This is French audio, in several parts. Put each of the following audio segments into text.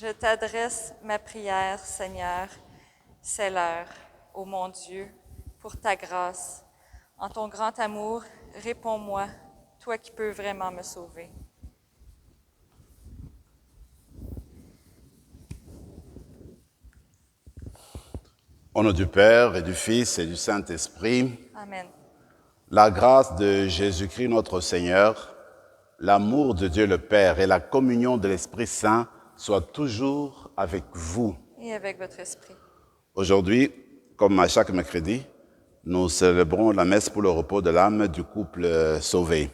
Je t'adresse ma prière, Seigneur. C'est l'heure, ô mon Dieu, pour ta grâce. En ton grand amour, réponds-moi, toi qui peux vraiment me sauver. Au nom du Père et du Fils et du Saint-Esprit, Amen. la grâce de Jésus-Christ notre Seigneur, l'amour de Dieu le Père et la communion de l'Esprit Saint soient toujours avec vous. Et avec votre esprit. Aujourd'hui, comme à chaque mercredi, nous célébrons la messe pour le repos de l'âme du couple sauvé.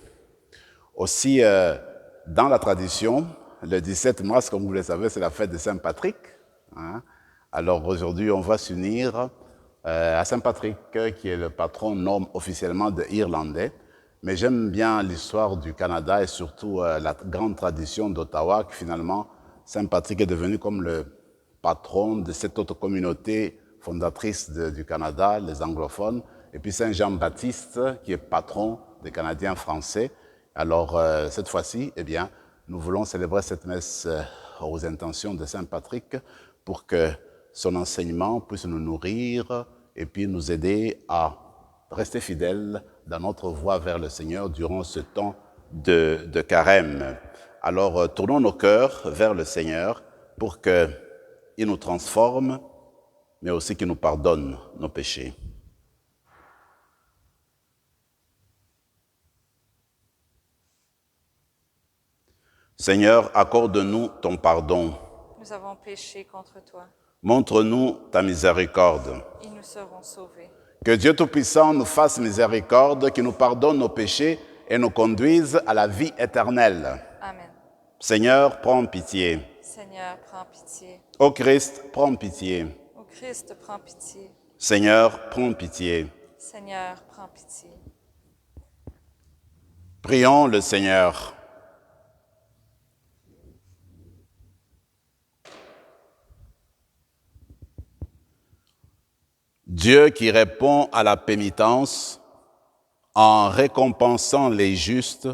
Aussi, dans la tradition, le 17 mars, comme vous le savez, c'est la fête de Saint-Patrick. Alors aujourd'hui, on va s'unir à Saint-Patrick, qui est le patron nom officiellement de Irlandais. Mais j'aime bien l'histoire du Canada et surtout la grande tradition d'Ottawa, que finalement, Saint-Patrick est devenu comme le patron de cette autre communauté fondatrice du Canada, les anglophones, et puis Saint-Jean-Baptiste, qui est patron des Canadiens français. Alors, cette fois-ci, eh bien, nous voulons célébrer cette messe aux intentions de Saint-Patrick pour que son enseignement puisse nous nourrir et puis nous aider à rester fidèles dans notre voie vers le Seigneur durant ce temps de carême. Alors, tournons nos cœurs vers le Seigneur pour qu'il nous transforme, mais aussi qu'il nous pardonne nos péchés. Seigneur, accorde-nous ton pardon. Nous avons péché contre toi Montre-nous ta miséricorde. et nous serons sauvés. Que Dieu Tout-Puissant nous fasse miséricorde, qu'il nous pardonne nos péchés et nous conduise à la vie éternelle. Amen. Seigneur, prends pitié. Seigneur, prends pitié. Ô Christ, prends pitié. Ô Christ, prends pitié. Seigneur, prends pitié. Seigneur, prends pitié. Prions le Seigneur. Dieu qui répond à la pénitence en récompensant les justes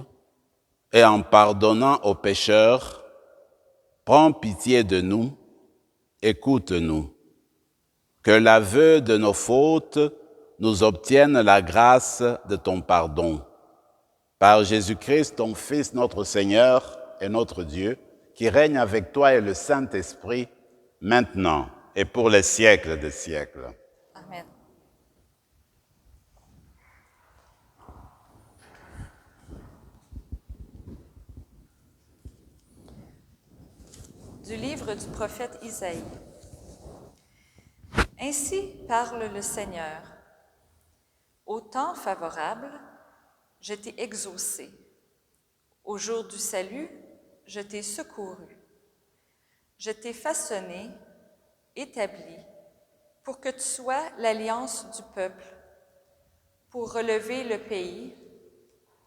et en pardonnant aux pécheurs, prends pitié de nous, écoute-nous. Que l'aveu de nos fautes nous obtienne la grâce de ton pardon. Par Jésus-Christ, ton Fils, notre Seigneur et notre Dieu, qui règne avec toi et le Saint-Esprit, maintenant et pour les siècles des siècles. Amen. Du livre du prophète Isaïe. Ainsi parle le Seigneur. Au temps favorable, je t'ai exaucé. Au jour du salut, je t'ai secouru. Je t'ai façonné, établi, pour que tu sois l'alliance du peuple, pour relever le pays,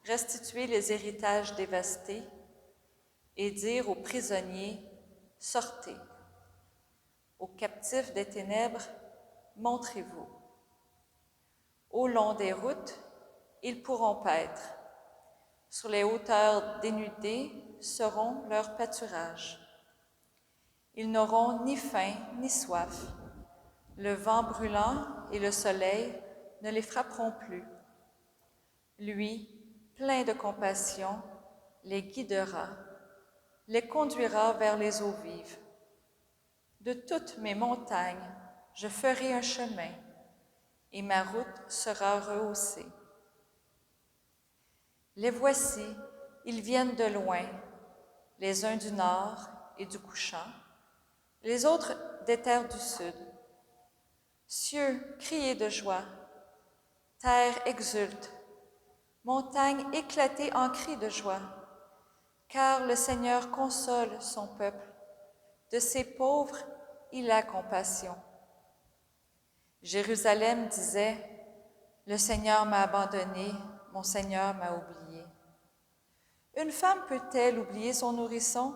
restituer les héritages dévastés et dire aux prisonniers, sortez. Aux captifs des ténèbres, montrez-vous. Au long des routes, ils pourront paître. Sur les hauteurs dénudées seront leurs pâturages. Ils n'auront ni faim ni soif. Le vent brûlant et le soleil ne les frapperont plus. Lui, plein de compassion, les guidera, les conduira vers les eaux vives. De toutes mes montagnes, je ferai un chemin, et ma route sera rehaussée. Les voici, ils viennent de loin, les uns du nord et du couchant, les autres des terres du sud. Cieux, criez de joie, terre exulte, montagne éclatez en cris de joie, car le Seigneur console son peuple, de ses pauvres il a compassion. Jérusalem disait, « Le Seigneur m'a abandonné, mon Seigneur m'a oublié. » Une femme peut-elle oublier son nourrisson,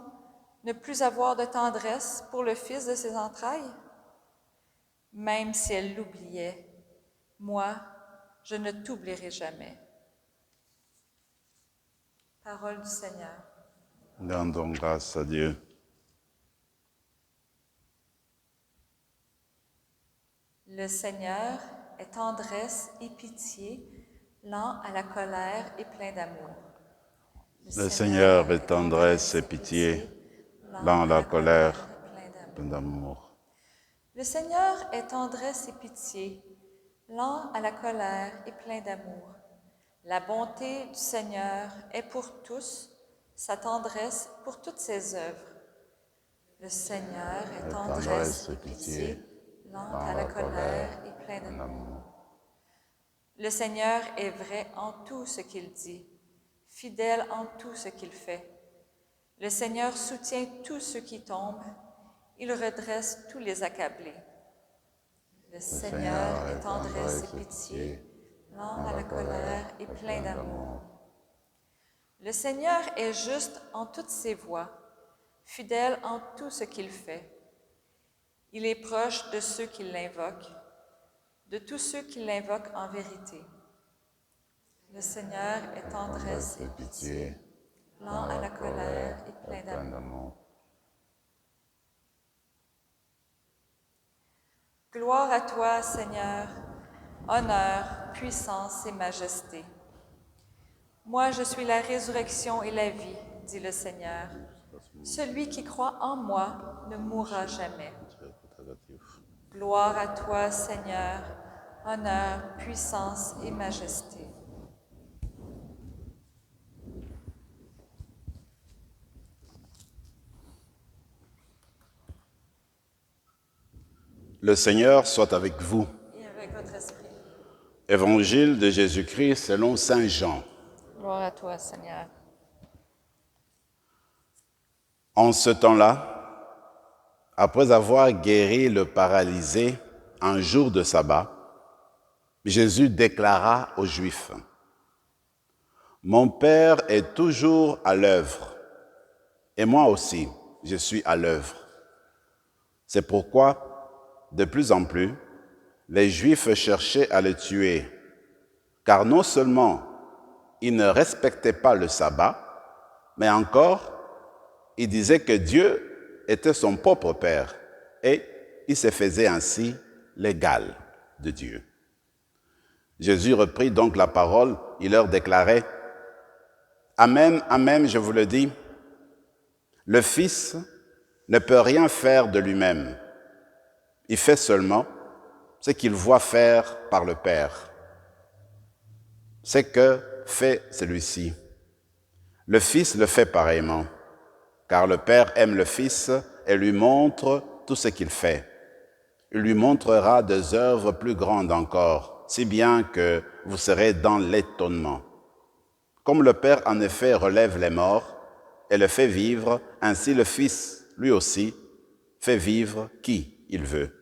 ne plus avoir de tendresse pour le fils de ses entrailles? Même si elle l'oubliait, moi, je ne t'oublierai jamais. Parole du Seigneur. Rendons grâce à Dieu. Le Seigneur est tendresse et pitié, lent à la colère et plein d'amour. Le Seigneur est tendresse et pitié, lent à la colère, plein d'amour. Le Seigneur est tendresse et pitié, lent à la colère et plein d'amour. La bonté du Seigneur est pour tous, sa tendresse pour toutes ses œuvres. Le Seigneur est tendresse et pitié, lent à la colère et plein d'amour. Le Seigneur est vrai en tout ce qu'il dit, fidèle en tout ce qu'il fait. Le Seigneur soutient tous ceux qui tombent, il redresse tous les accablés. Le Seigneur est tendresse et pitié, lent à la colère et plein d'amour. Le Seigneur est juste en toutes ses voies, fidèle en tout ce qu'il fait. Il est proche de ceux qui l'invoquent, de tous ceux qui l'invoquent en vérité. Le Seigneur est tendresse et pitié, lent à la colère et plein d'amour. Gloire à toi, Seigneur, honneur, puissance et majesté. Moi, je suis la résurrection et la vie, dit le Seigneur. Celui qui croit en moi ne mourra jamais. Gloire à toi, Seigneur, honneur, puissance et majesté. Le Seigneur soit avec vous. Et avec votre esprit. Évangile de Jésus-Christ selon saint Jean. Gloire à toi, Seigneur. En ce temps-là, après avoir guéri le paralysé un jour de sabbat, Jésus déclara aux Juifs: « Mon Père est toujours à l'œuvre, et moi aussi, je suis à l'œuvre. C'est pourquoi, de plus en plus, les Juifs cherchaient à le tuer, car non seulement ils ne respectaient pas le sabbat, mais encore, ils disaient que Dieu était son propre Père, et il se faisait ainsi l'égal de Dieu. Jésus reprit donc la parole, il leur déclarait: « Amen, amen, je vous le dis, le Fils ne peut rien faire de lui-même. Il fait seulement ce qu'il voit faire par le Père. Ce que fait celui-ci, le Fils le fait pareillement, car le Père aime le Fils et lui montre tout ce qu'il fait. Il lui montrera des œuvres plus grandes encore, si bien que vous serez dans l'étonnement. Comme le Père en effet relève les morts et le fait vivre, ainsi le Fils, lui aussi, fait vivre qui il veut.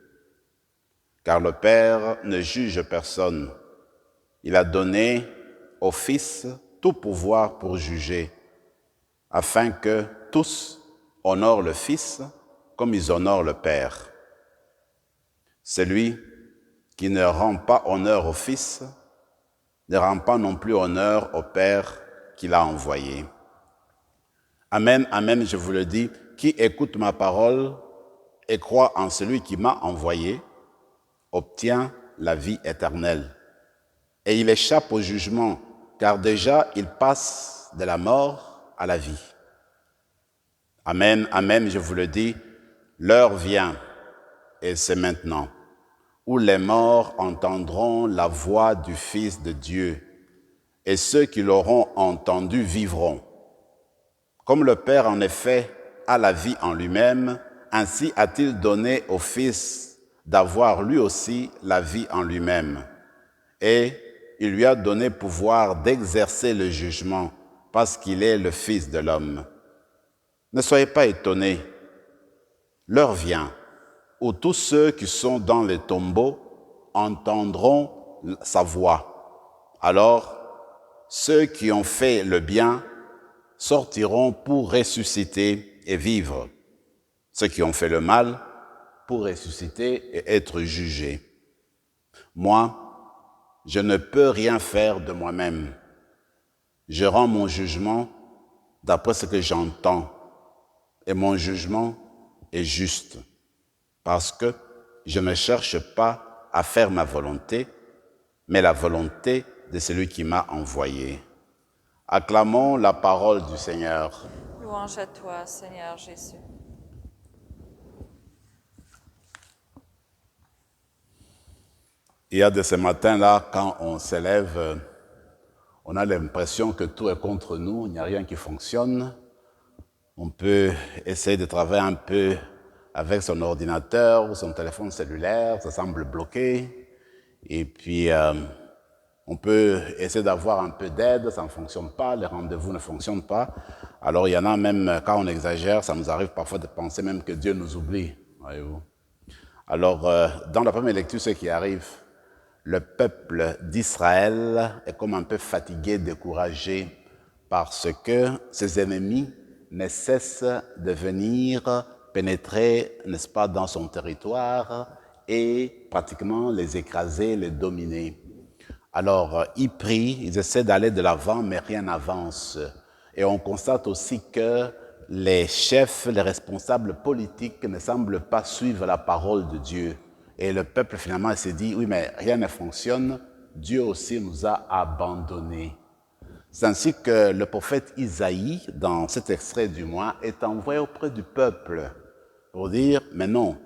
Car le Père ne juge personne. Il a donné au Fils tout pouvoir pour juger, afin que tous honorent le Fils comme ils honorent le Père. Celui qui ne rend pas honneur au Fils ne rend pas non plus honneur au Père qui l'a envoyé. Amen, amen, je vous le dis, qui écoute ma parole et croit en celui qui m'a envoyé, obtient la vie éternelle. Et il échappe au jugement, car déjà il passe de la mort à la vie. Amen, amen, je vous le dis, l'heure vient, et c'est maintenant, où les morts entendront la voix du Fils de Dieu, et ceux qui l'auront entendu vivront. Comme le Père, en effet, a la vie en lui-même, ainsi a-t-il donné au Fils d'avoir lui aussi la vie en lui-même. Et il lui a donné pouvoir d'exercer le jugement, parce qu'il est le Fils de l'homme. Ne soyez pas étonnés. L'heure vient où tous ceux qui sont dans les tombeaux entendront sa voix. Alors, ceux qui ont fait le bien sortiront pour ressusciter et vivre. Ceux qui ont fait le mal pour ressusciter et être jugés. Moi, je ne peux rien faire de moi-même. Je rends mon jugement d'après ce que j'entends, et mon jugement est juste, parce que je ne cherche pas à faire ma volonté, mais la volonté de celui qui m'a envoyé. Acclamons la parole du Seigneur. Louange à toi, Seigneur Jésus. Il y a de ce matin-là, quand on s'élève, on a l'impression que tout est contre nous, il n'y a rien qui fonctionne. On peut essayer de travailler un peu avec son ordinateur ou son téléphone cellulaire, ça semble bloqué. Et puis, on peut essayer d'avoir un peu d'aide, ça ne fonctionne pas, les rendez-vous ne fonctionnent pas. Alors, il y en a même, quand on exagère, ça nous arrive parfois de penser même que Dieu nous oublie, voyez-vous. Alors, dans la première lecture, ce qui arrive, le peuple d'Israël est comme un peu fatigué, découragé, parce que ses ennemis ne cessent de venir pénétrer, n'est-ce pas, dans son territoire et pratiquement les écraser, les dominer. Alors, ils prient, ils essaient d'aller de l'avant, mais rien n'avance. Et on constate aussi que les chefs, les responsables politiques ne semblent pas suivre la parole de Dieu. Et le peuple, finalement, s'est dit, oui, mais rien ne fonctionne, Dieu aussi nous a abandonnés. C'est ainsi que le prophète Isaïe, dans cet extrait du mois, est envoyé auprès du peuple pour dire, mais non,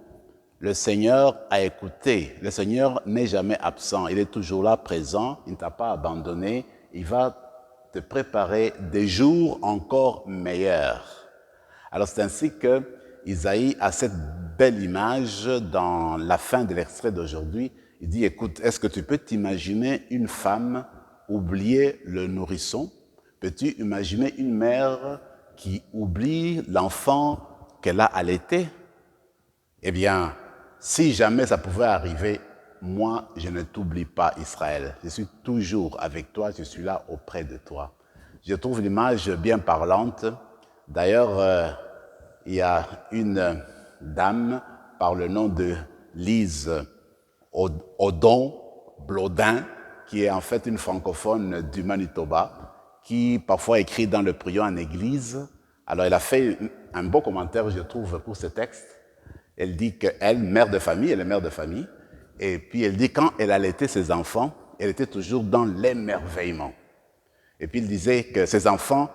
le Seigneur a écouté, le Seigneur n'est jamais absent, il est toujours là, présent, il ne t'a pas abandonné, il va te préparer des jours encore meilleurs. Alors c'est ainsi que Isaïe a cette belle image dans la fin de l'extrait d'aujourd'hui. Il dit, écoute, est-ce que tu peux t'imaginer une femme oublier le nourrisson? Peux-tu imaginer une mère qui oublie l'enfant qu'elle a allaité? Eh bien, si jamais ça pouvait arriver, moi, je ne t'oublie pas, Israël. Je suis toujours avec toi, je suis là auprès de toi. Je trouve l'image bien parlante. D'ailleurs, il y a une dame par le nom de Lise Odon-Blodin, qui est en fait une francophone du Manitoba, qui parfois écrit dans le prion en église. Alors, elle a fait un beau commentaire, je trouve, pour ce texte. Elle dit qu'elle, mère de famille, elle est mère de famille, et puis elle dit quand elle allaitait ses enfants, elle était toujours dans l'émerveillement. Et puis il disait que ses enfants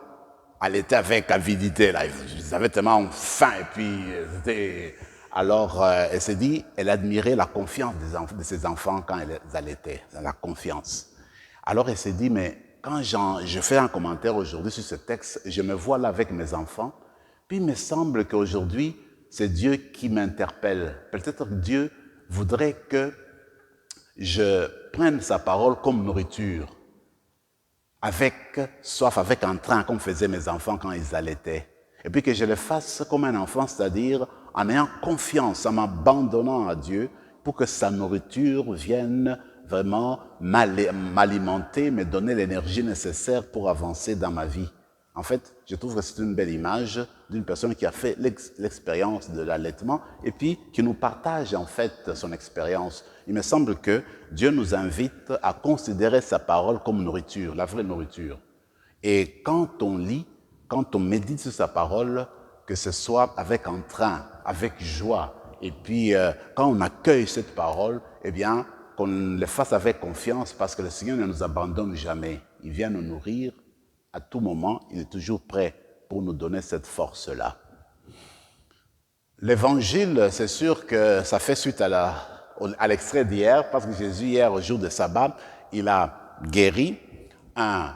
allaitaient avec avidité, là, ils avaient tellement faim, et puis alors elle s'est dit, elle admirait la confiance de ses enfants quand elle allaitaient, la confiance. Alors elle s'est dit, mais quand je fais un commentaire aujourd'hui sur ce texte, je me vois là avec mes enfants, puis il me semble qu'aujourd'hui, c'est Dieu qui m'interpelle. Peut-être que Dieu voudrait que je prenne sa parole comme nourriture, avec soif, avec entrain, comme faisaient mes enfants quand ils allaitaient. Et puis que je le fasse comme un enfant, c'est-à-dire en ayant confiance, en m'abandonnant à Dieu, pour que sa nourriture vienne vraiment m'alimenter, me donner l'énergie nécessaire pour avancer dans ma vie. En fait, je trouve que c'est une belle image d'une personne qui a fait l'expérience de l'allaitement et puis qui nous partage en fait son expérience. Il me semble que Dieu nous invite à considérer sa parole comme nourriture, la vraie nourriture. Et quand on lit, quand on médite sur sa parole, que ce soit avec entrain, avec joie, et puis quand on accueille cette parole, eh bien, qu'on le fasse avec confiance parce que le Seigneur ne nous abandonne jamais. Il vient nous nourrir. À tout moment, il est toujours prêt pour nous donner cette force-là. L'évangile, c'est sûr que ça fait suite à l'extrait d'hier, parce que Jésus, hier, au jour de sabbat, il a guéri un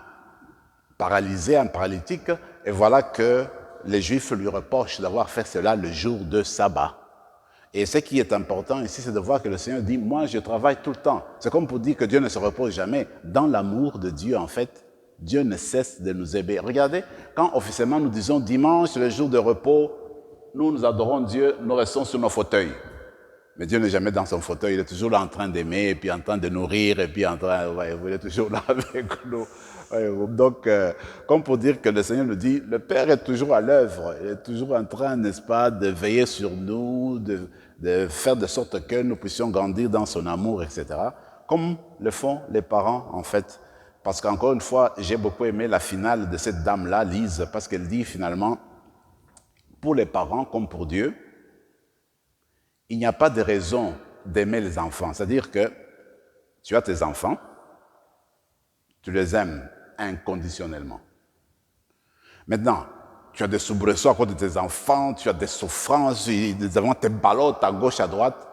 paralysé, un paralytique, et voilà que les Juifs lui reprochent d'avoir fait cela le jour de sabbat. Et ce qui est important ici, c'est de voir que le Seigneur dit, moi, je travaille tout le temps. C'est comme pour dire que Dieu ne se repose jamais. Dans l'amour de Dieu, en fait, Dieu ne cesse de nous aider. Regardez, quand officiellement nous disons dimanche, le jour de repos, nous adorons Dieu, nous restons sur nos fauteuils. Mais Dieu n'est jamais dans son fauteuil, il est toujours là en train d'aimer, et puis en train de nourrir, et puis il est toujours là avec nous. Donc, comme pour dire que le Seigneur nous dit, le Père est toujours à l'œuvre, il est toujours en train, n'est-ce pas, de veiller sur nous, de faire de sorte que nous puissions grandir dans son amour, etc. Comme le font les parents, en fait. Parce qu'encore une fois, j'ai beaucoup aimé la finale de cette dame-là, Lise, parce qu'elle dit finalement, pour les parents comme pour Dieu, il n'y a pas de raison d'aimer les enfants. C'est-à-dire que tu as tes enfants, tu les aimes inconditionnellement. Maintenant, tu as des soubresauts à cause de tes enfants, tu as des souffrances, des enfants te ballottent à gauche, à droite.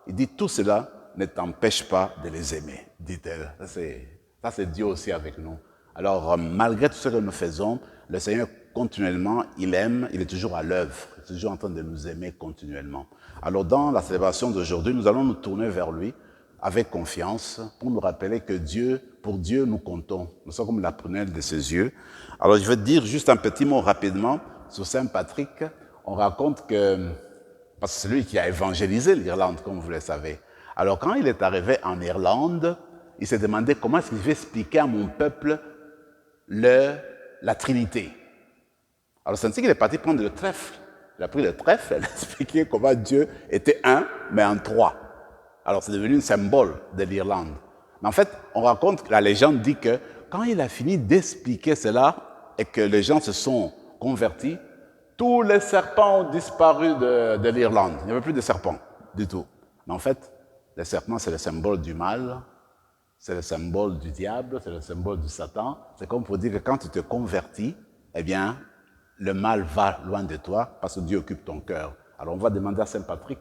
Il dit, tout cela ne t'empêche pas de les aimer, dit-elle. Ça, c'est Dieu aussi avec nous. Alors, malgré tout ce que nous faisons, le Seigneur, continuellement, il aime, il est toujours à l'œuvre, il est toujours en train de nous aimer continuellement. Alors, dans la célébration d'aujourd'hui, nous allons nous tourner vers lui avec confiance pour nous rappeler que pour Dieu, nous comptons. Nous sommes comme la prunelle de ses yeux. Alors, je vais dire juste un petit mot rapidement sur Saint Patrick. On raconte que, parce que c'est lui qui a évangélisé l'Irlande, comme vous le savez. Alors, quand il est arrivé en Irlande, il s'est demandé comment est-ce que je vais expliquer à mon peuple la Trinité. Alors, c'est ainsi qu'il est parti prendre le trèfle. Il a pris le trèfle, il a expliqué comment Dieu était un, mais en trois. Alors, c'est devenu un symbole de l'Irlande. Mais en fait, on raconte, la légende dit que quand il a fini d'expliquer cela et que les gens se sont convertis, tous les serpents ont disparu de l'Irlande. Il n'y avait plus de serpents du tout. Mais en fait, les serpents, c'est le symbole du mal, c'est le symbole du diable, c'est le symbole du Satan. C'est comme pour dire que quand tu te convertis, eh bien, le mal va loin de toi parce que Dieu occupe ton cœur. Alors, on va demander à Saint Patrick,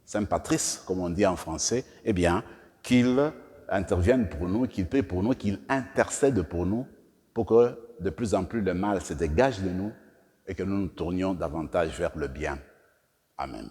Saint Patrice, comme on dit en français, eh bien, qu'il intervienne pour nous, qu'il prie pour nous, qu'il intercède pour nous, pour que de plus en plus le mal se dégage de nous et que nous nous tournions davantage vers le bien. Amen.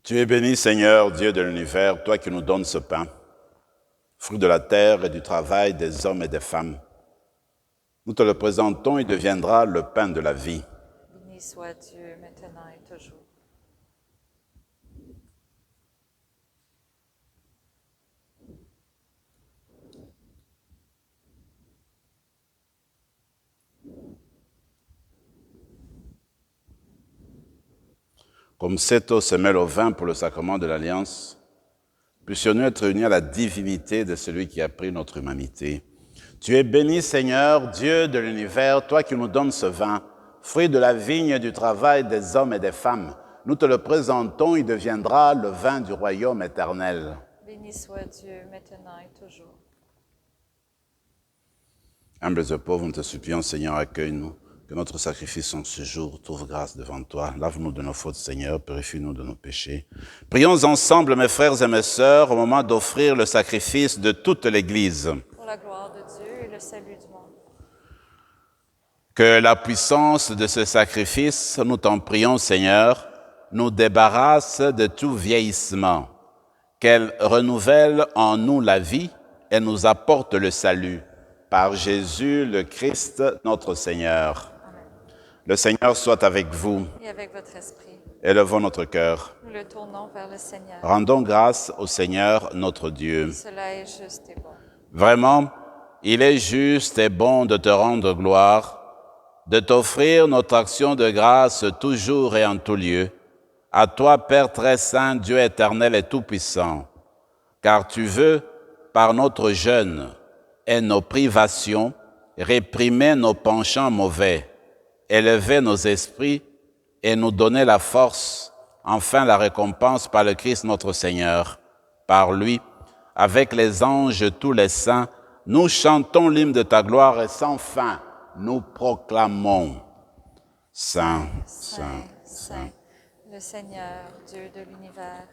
Tu es béni, Seigneur, Dieu de l'univers, toi qui nous donnes ce pain, fruit de la terre et du travail des hommes et des femmes. Nous te le présentons, il deviendra le pain de la vie. Béni soit Dieu, maintenant et toujours. Comme cette eau se mêle au vin pour le sacrement de l'Alliance, puissions-nous être unis à la divinité de celui qui a pris notre humanité. Tu es béni, Seigneur, Dieu de l'univers, toi qui nous donnes ce vin, fruit de la vigne et du travail des hommes et des femmes. Nous te le présentons, il deviendra le vin du royaume éternel. Béni soit Dieu, maintenant et toujours. Humbles et pauvres, nous te supplions, Seigneur, accueille-nous. Que notre sacrifice en ce jour trouve grâce devant toi. Lave-nous de nos fautes, Seigneur, purifie-nous de nos péchés. Prions ensemble, mes frères et mes sœurs, au moment d'offrir le sacrifice de toute l'Église. Pour la gloire de Dieu et le salut du monde. Que la puissance de ce sacrifice, nous t'en prions, Seigneur, nous débarrasse de tout vieillissement. Qu'elle renouvelle en nous la vie et nous apporte le salut. Par Jésus le Christ, notre Seigneur. Le Seigneur soit avec vous. Et avec votre esprit. Élevons notre cœur. Nous le tournons vers le Seigneur. Rendons grâce au Seigneur notre Dieu. Cela est juste et bon. Vraiment, il est juste et bon de te rendre gloire, de t'offrir notre action de grâce toujours et en tout lieu. À toi, Père très saint, Dieu éternel et tout-puissant, car tu veux, par notre jeûne et nos privations, réprimer nos penchants mauvais, élever nos esprits et nous donner la force, enfin la récompense par le Christ notre Seigneur. Par lui, avec les anges tous les saints, nous chantons l'hymne de ta gloire et sans fin, nous proclamons Saint, Saint, Saint. Le Seigneur, Dieu de l'univers,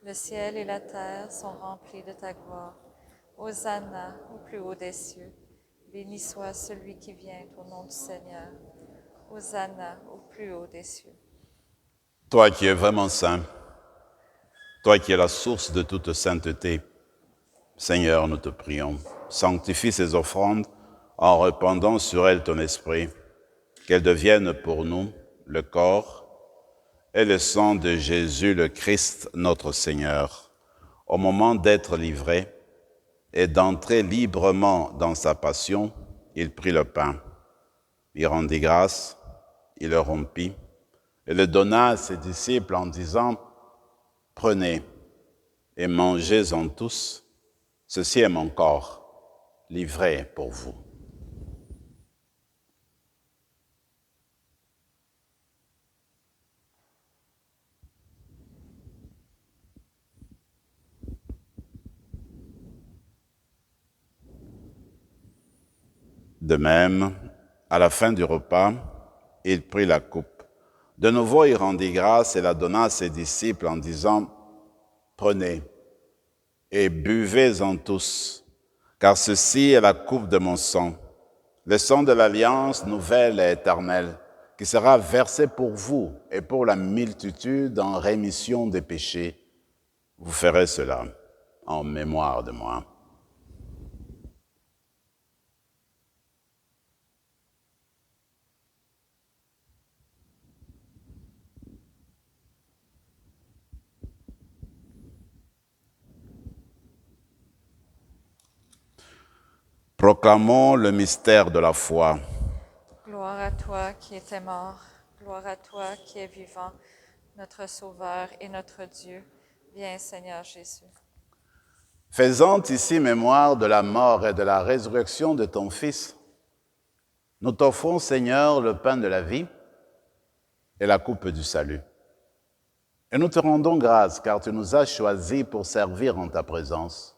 le ciel et la terre sont remplis de ta gloire. Hosanna au plus haut des cieux. Béni soit celui qui vient au nom du Seigneur. Hosanna au plus haut des cieux. Toi qui es vraiment saint, toi qui es la source de toute sainteté, Seigneur, nous te prions, sanctifie ces offrandes en répandant sur elles ton esprit, qu'elles deviennent pour nous le corps et le sang de Jésus le Christ, notre Seigneur. Au moment d'être livré et d'entrer librement dans sa passion, il prit le pain, il rendit grâce, il le rompit et le donna à ses disciples en disant, « Prenez et mangez-en tous, ceci est mon corps, livré pour vous. » De même, à la fin du repas, il prit la coupe. De nouveau, il rendit grâce et la donna à ses disciples en disant, « Prenez et buvez-en tous, car ceci est la coupe de mon sang, le sang de l'alliance nouvelle et éternelle, qui sera versé pour vous et pour la multitude en rémission des péchés. Vous ferez cela en mémoire de moi. » Proclamons le mystère de la foi. Gloire à toi qui étais mort, gloire à toi qui es vivant, notre Sauveur et notre Dieu. Viens, Seigneur Jésus. Faisant ici mémoire de la mort et de la résurrection de ton Fils, nous t'offrons, Seigneur, le pain de la vie et la coupe du salut. Et nous te rendons grâce, car tu nous as choisis pour servir en ta présence.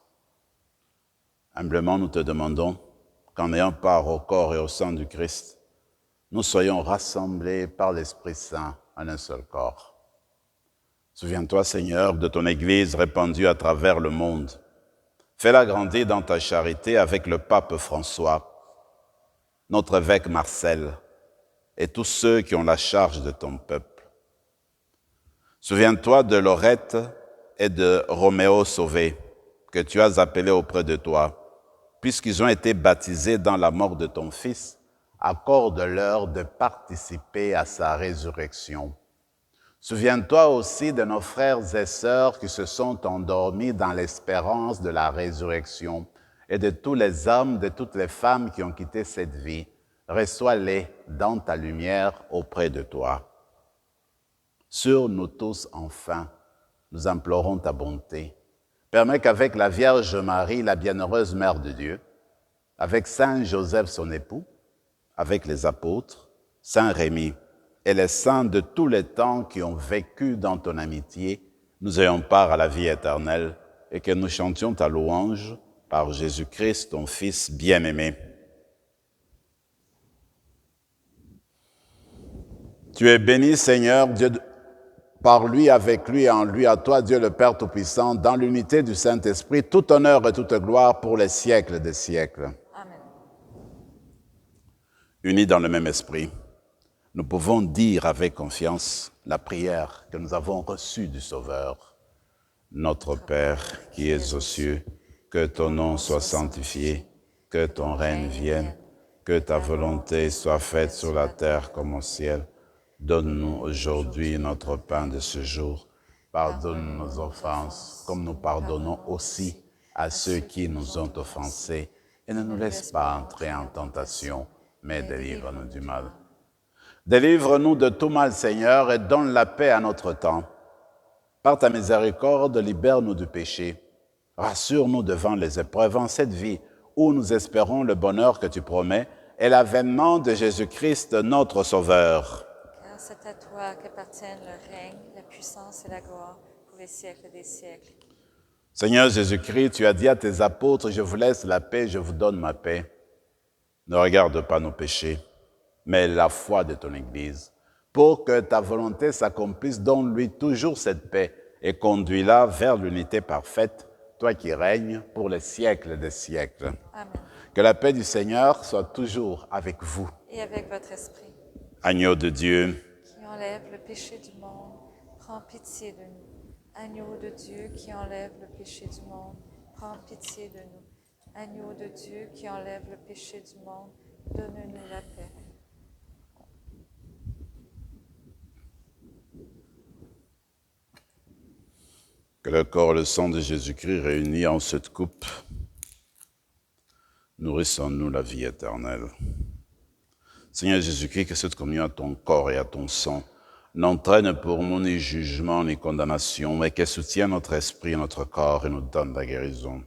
Humblement, nous te demandons qu'en ayant part au corps et au sang du Christ, nous soyons rassemblés par l'Esprit Saint en un seul corps. Souviens-toi, Seigneur, de ton Église répandue à travers le monde. Fais-la grandir dans ta charité avec le pape François, notre évêque Marcel et tous ceux qui ont la charge de ton peuple. Souviens-toi de Laurette et de Roméo Sauvé, que tu as appelés auprès de toi, puisqu'ils ont été baptisés dans la mort de ton Fils. Accorde-leur de participer à sa résurrection. Souviens-toi aussi de nos frères et sœurs qui se sont endormis dans l'espérance de la résurrection et de tous les hommes, de toutes les femmes qui ont quitté cette vie. Reçois-les dans ta lumière auprès de toi. Sur nous tous, enfin, nous implorons ta bonté. Permets qu'avec la Vierge Marie, la bienheureuse Mère de Dieu, avec Saint Joseph son époux, avec les apôtres, Saint Rémy et les saints de tous les temps qui ont vécu dans ton amitié, nous ayons part à la vie éternelle et que nous chantions ta louange par Jésus-Christ, ton Fils bien-aimé. Tu es béni, Seigneur, Dieu, par lui, avec lui et en lui, à toi, Dieu le Père Tout-Puissant, dans l'unité du Saint-Esprit, tout honneur et toute gloire pour les siècles des siècles. Amen. Unis dans le même esprit, nous pouvons dire avec confiance la prière que nous avons reçue du Sauveur. Notre Père qui es aux cieux, que ton nom soit sanctifié, que ton règne vienne, que ta volonté soit faite sur la terre comme au ciel. Donne-nous aujourd'hui notre pain de ce jour. Pardonne nos offenses, comme nous pardonnons aussi à ceux qui nous ont offensés. Et ne nous laisse pas entrer en tentation, mais délivre-nous du mal. Délivre-nous de tout mal, Seigneur, et donne la paix à notre temps. Par ta miséricorde, libère-nous du péché. Rassure-nous devant les épreuves en cette vie, où nous espérons le bonheur que tu promets et l'avènement de Jésus-Christ, notre Sauveur. Car c'est à toi qu'appartiennent le règne, la puissance et la gloire pour les siècles des siècles. Seigneur Jésus-Christ, tu as dit à tes apôtres, je vous laisse la paix, je vous donne ma paix. Ne regarde pas nos péchés, mais la foi de ton Église, pour que ta volonté s'accomplisse, donne-lui toujours cette paix et conduis-la vers l'unité parfaite, toi qui règnes pour les siècles des siècles. Amen. Que la paix du Seigneur soit toujours avec vous. Et avec votre esprit, Agneau de Dieu, qui enlève le péché du monde, prends pitié de nous. Agneau de Dieu qui enlève le péché du monde, prends pitié de nous. Agneau de Dieu qui enlève le péché du monde, donne-nous la paix. que le corps et le sang de Jésus-Christ réunis en cette coupe nourrissent en nous la vie éternelle. Seigneur Jésus-Christ, que cette communion à ton corps et à ton sang n'entraîne pour nous ni jugement ni condamnation, mais qu'elle soutient notre esprit et notre corps et nous donne la guérison.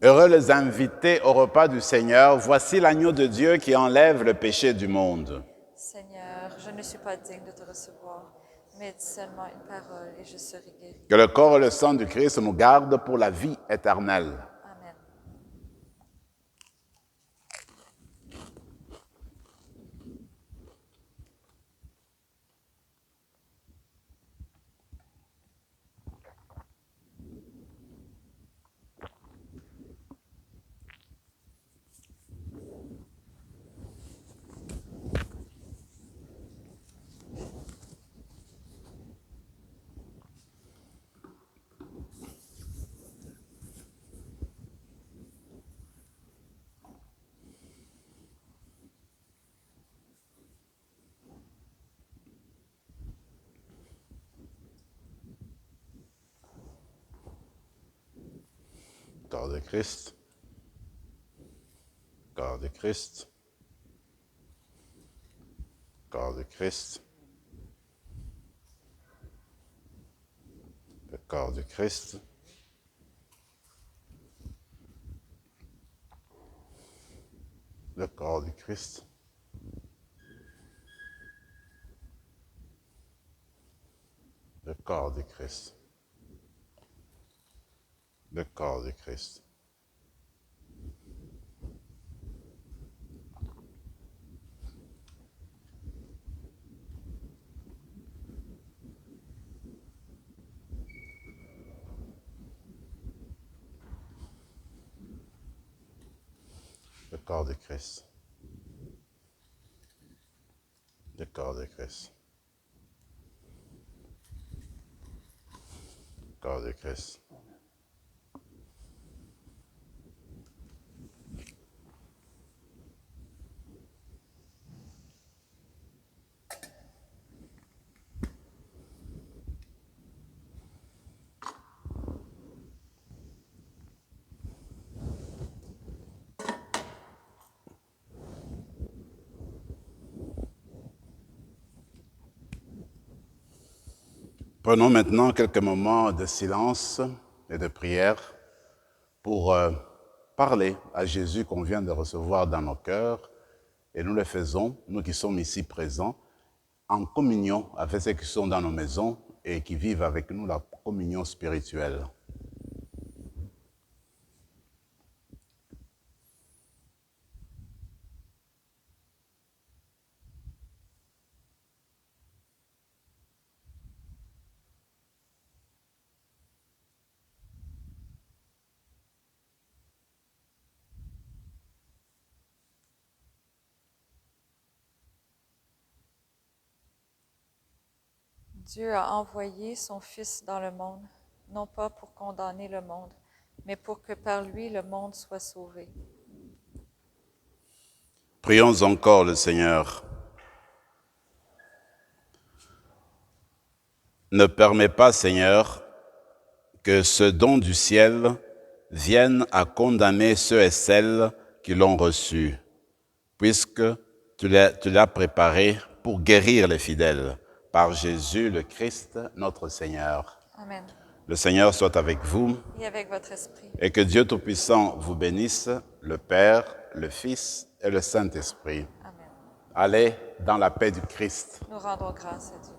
Heureux les invités au repas du Seigneur, voici l'agneau de Dieu qui enlève le péché du monde. Seigneur, je ne suis pas digne de te recevoir, mais dis seulement une parole et je serai guéri. Que le corps et le sang du Christ nous gardent pour la vie éternelle. Amen. Corps de Christ. Corps de Christ. Corps de Christ. Le corps de Christ. Le corps du Christ. Le corps du Christ. Le corps du Christ. Le corps de Christ. Le corps de Christ. Le corps de Christ. Prenons maintenant quelques moments de silence et de prière pour parler à Jésus qu'on vient de recevoir dans nos cœurs. Et nous le faisons, nous qui sommes ici présents, en communion avec ceux qui sont dans nos maisons et qui vivent avec nous la communion spirituelle. Dieu a envoyé son Fils dans le monde, non pas pour condamner le monde, mais pour que par lui le monde soit sauvé. Prions encore le Seigneur. Ne permets pas, Seigneur, que ce don du ciel vienne à condamner ceux et celles qui l'ont reçu, puisque tu l'as préparé pour guérir les fidèles, par Jésus le Christ, notre Seigneur. Amen. Le Seigneur soit avec vous. Et avec votre esprit. Et que Dieu Tout-Puissant vous bénisse, le Père, le Fils et le Saint-Esprit. Amen. Allez dans la paix du Christ. Nous rendons grâce à Dieu.